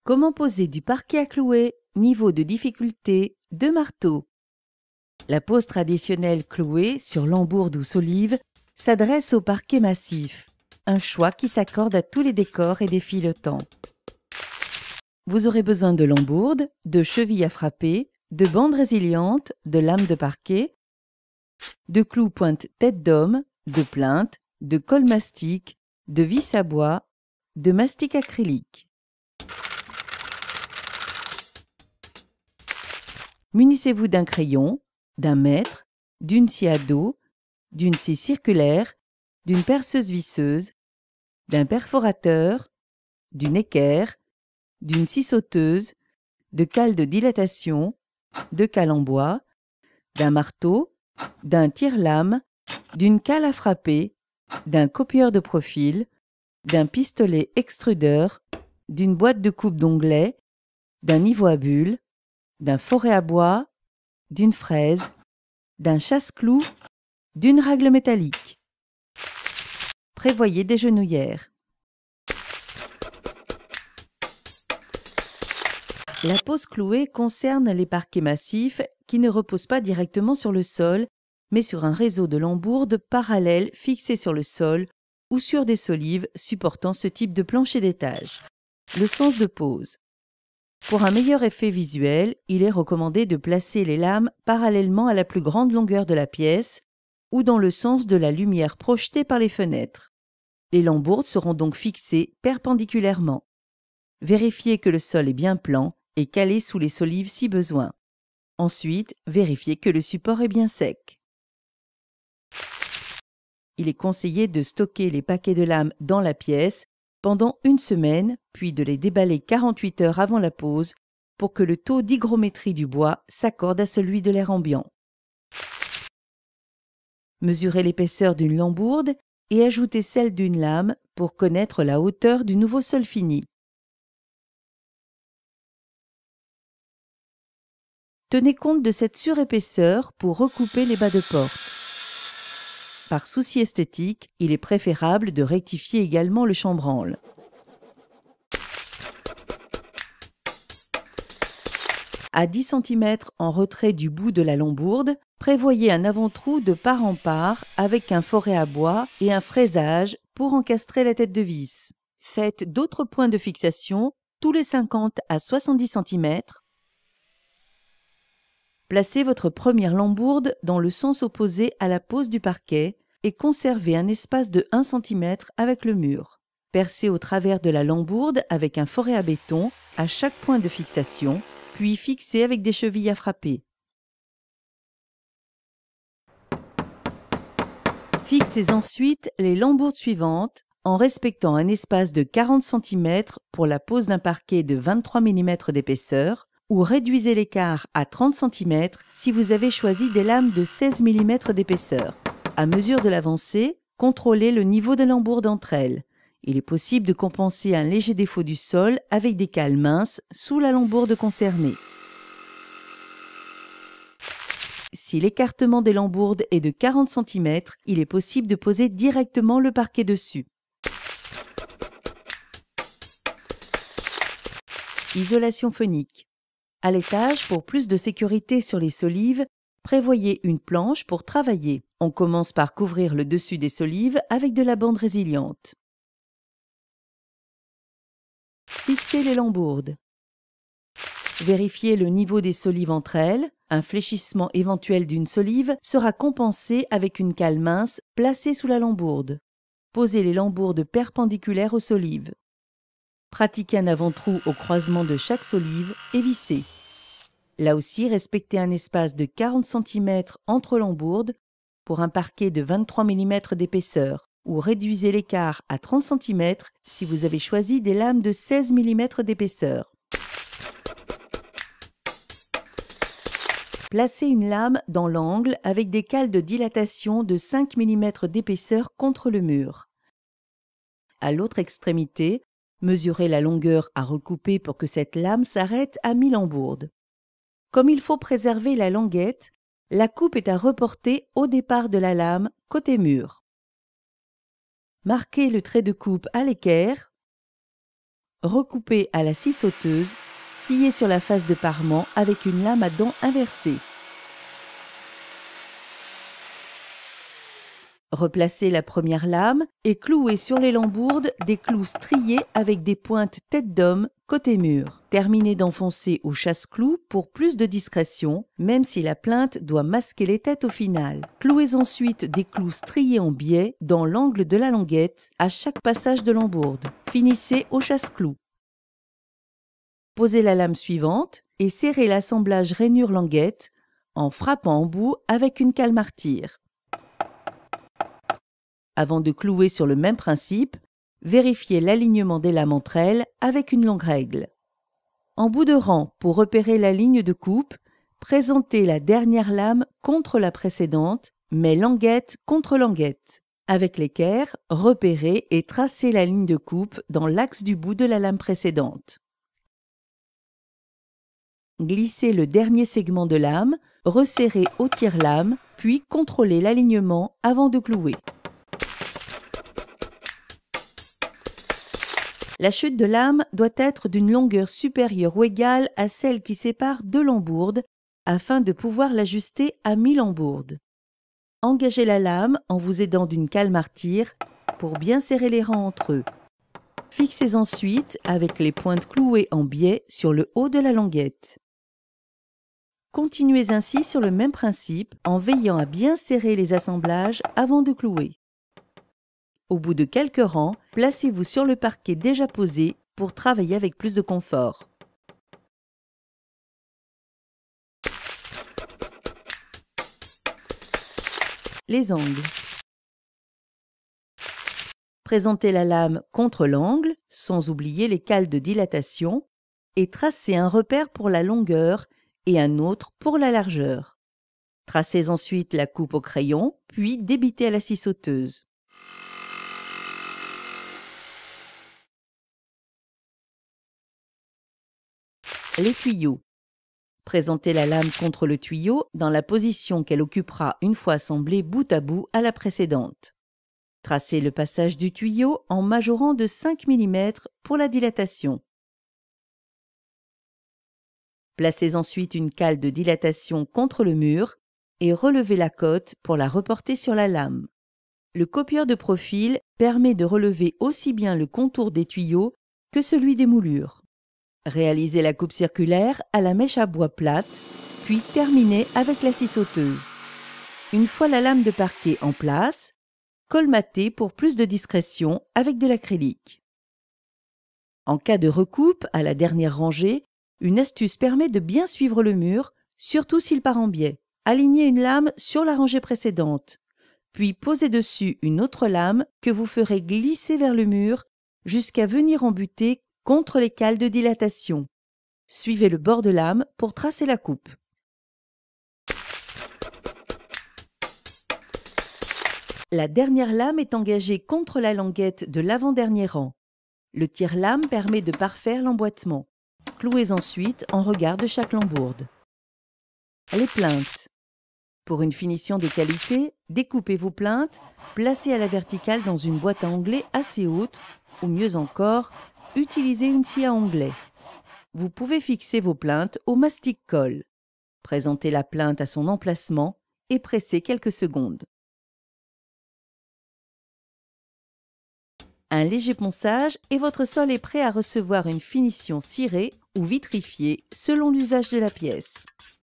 Comment poser du parquet à clouer, niveau de difficulté 2 marteaux. La pose traditionnelle clouée sur lambourde ou solive s'adresse au parquet massif, un choix qui s'accorde à tous les décors et défie le temps. Vous aurez besoin de lambourde, de chevilles à frapper, de bandes résilientes, de lames de parquet, de clous pointe tête d'homme, de plinthes, de colle mastic, de vis à bois, de mastic acrylique. Munissez-vous d'un crayon, d'un mètre, d'une scie à dos, d'une scie circulaire, d'une perceuse visseuse, d'un perforateur, d'une équerre, d'une scie sauteuse, de cales de dilatation, de cales en bois, d'un marteau, d'un tire-lame, d'une cale à frapper, d'un copieur de profil, d'un pistolet extrudeur, d'une boîte de coupe d'onglets, d'un niveau à bulles, d'un foret à bois, d'une fraise, d'un chasse-clous, d'une règle métallique. Prévoyez des genouillères. La pose clouée concerne les parquets massifs qui ne reposent pas directement sur le sol, mais sur un réseau de lambourdes parallèles fixées sur le sol ou sur des solives supportant ce type de plancher d'étage. Le sens de pose. Pour un meilleur effet visuel, il est recommandé de placer les lames parallèlement à la plus grande longueur de la pièce ou dans le sens de la lumière projetée par les fenêtres. Les lambourdes seront donc fixées perpendiculairement. Vérifiez que le sol est bien plan et calé sous les solives si besoin. Ensuite, vérifiez que le support est bien sec. Il est conseillé de stocker les paquets de lames dans la pièce pendant 1 semaine, puis de les déballer 48 heures avant la pose pour que le taux d'hygrométrie du bois s'accorde à celui de l'air ambiant. Mesurez l'épaisseur d'une lambourde et ajoutez celle d'une lame pour connaître la hauteur du nouveau sol fini. Tenez compte de cette surépaisseur pour recouper les bas de porte. Par souci esthétique, il est préférable de rectifier également le chambranle. À 10 cm en retrait du bout de la lambourde, prévoyez un avant-trou de part en part avec un foret à bois et un fraisage pour encastrer la tête de vis. Faites d'autres points de fixation tous les 50 à 70 cm. Placez votre première lambourde dans le sens opposé à la pose du parquet et conservez un espace de 1 cm avec le mur. Percez au travers de la lambourde avec un foret à béton à chaque point de fixation, puis fixez avec des chevilles à frapper. Fixez ensuite les lambourdes suivantes en respectant un espace de 40 cm pour la pose d'un parquet de 23 mm d'épaisseur ou réduisez l'écart à 30 cm si vous avez choisi des lames de 16 mm d'épaisseur. À mesure de l'avancée, contrôlez le niveau de lambourde entre elles. Il est possible de compenser un léger défaut du sol avec des cales minces sous la lambourde concernée. Si l'écartement des lambourdes est de 40 cm, il est possible de poser directement le parquet dessus. Isolation phonique. À l'étage, pour plus de sécurité sur les solives, prévoyez une planche pour travailler. On commence par couvrir le dessus des solives avec de la bande résiliente. Fixez les lambourdes. Vérifiez le niveau des solives entre elles. Un fléchissement éventuel d'une solive sera compensé avec une cale mince placée sous la lambourde. Posez les lambourdes perpendiculaires aux solives. Pratiquez un avant-trou au croisement de chaque solive et vissez. Là aussi, respectez un espace de 40 cm entre lambourdes pour un parquet de 23 mm d'épaisseur ou réduisez l'écart à 30 cm si vous avez choisi des lames de 16 mm d'épaisseur. Placez une lame dans l'angle avec des cales de dilatation de 5 mm d'épaisseur contre le mur. À l'autre extrémité, mesurez la longueur à recouper pour que cette lame s'arrête à mi-lambourde. Comme il faut préserver la languette, la coupe est à reporter au départ de la lame côté mur. Marquez le trait de coupe à l'équerre. recoupez à la scie sauteuse, sciez sur la face de parement avec une lame à dents inversée. Replacez la première lame et clouez sur les lambourdes des clous striés avec des pointes tête d'homme côté mur. Terminez d'enfoncer au chasse-clous pour plus de discrétion, même si la plinthe doit masquer les têtes au final. Clouez ensuite des clous striés en biais dans l'angle de la languette à chaque passage de lambourde. Finissez au chasse-clous. Posez la lame suivante et serrez l'assemblage rainure-languette en frappant en bout avec une cale martyre. Avant de clouer sur le même principe, vérifiez l'alignement des lames entre elles avec une longue règle. En bout de rang, pour repérer la ligne de coupe, présentez la dernière lame contre la précédente, mais languette contre languette. Avec l'équerre, repérez et tracez la ligne de coupe dans l'axe du bout de la lame précédente. Glissez le dernier segment de lame, resserrez au tire-lame, puis contrôlez l'alignement avant de clouer. La chute de lame doit être d'une longueur supérieure ou égale à celle qui sépare deux lambourdes afin de pouvoir l'ajuster à mi-lambourde. Engagez la lame en vous aidant d'une cale martyre pour bien serrer les rangs entre eux. Fixez ensuite avec les pointes clouées en biais sur le haut de la languette. Continuez ainsi sur le même principe en veillant à bien serrer les assemblages avant de clouer. Au bout de quelques rangs, placez-vous sur le parquet déjà posé pour travailler avec plus de confort. Les angles. Présentez la lame contre l'angle, sans oublier les cales de dilatation, et tracez un repère pour la longueur et un autre pour la largeur. Tracez ensuite la coupe au crayon, puis débitez à la scie sauteuse. Les tuyaux. Présentez la lame contre le tuyau dans la position qu'elle occupera une fois assemblée bout à bout à la précédente. Tracez le passage du tuyau en majorant de 5 mm pour la dilatation. Placez ensuite une cale de dilatation contre le mur et relevez la cote pour la reporter sur la lame. Le copieur de profil permet de relever aussi bien le contour des tuyaux que celui des moulures. Réalisez la coupe circulaire à la mèche à bois plate, puis terminez avec la scie sauteuse. Une fois la lame de parquet en place, colmatez pour plus de discrétion avec de l'acrylique. En cas de recoupe à la dernière rangée, une astuce permet de bien suivre le mur, surtout s'il part en biais. Alignez une lame sur la rangée précédente, puis posez dessus une autre lame que vous ferez glisser vers le mur jusqu'à venir en buter contre les cales de dilatation. Suivez le bord de lame pour tracer la coupe. La dernière lame est engagée contre la languette de l'avant-dernier rang. Le tire-lame permet de parfaire l'emboîtement. Clouez ensuite en regard de chaque lambourde. Les plinthes. Pour une finition de qualité, découpez vos plinthes, placez à la verticale dans une boîte à onglets assez haute, ou mieux encore, utilisez une scie à onglets. Vous pouvez fixer vos plinthes au mastic-colle. Présentez la plinthe à son emplacement et pressez quelques secondes. Un léger ponçage et votre sol est prêt à recevoir une finition cirée ou vitrifiée selon l'usage de la pièce.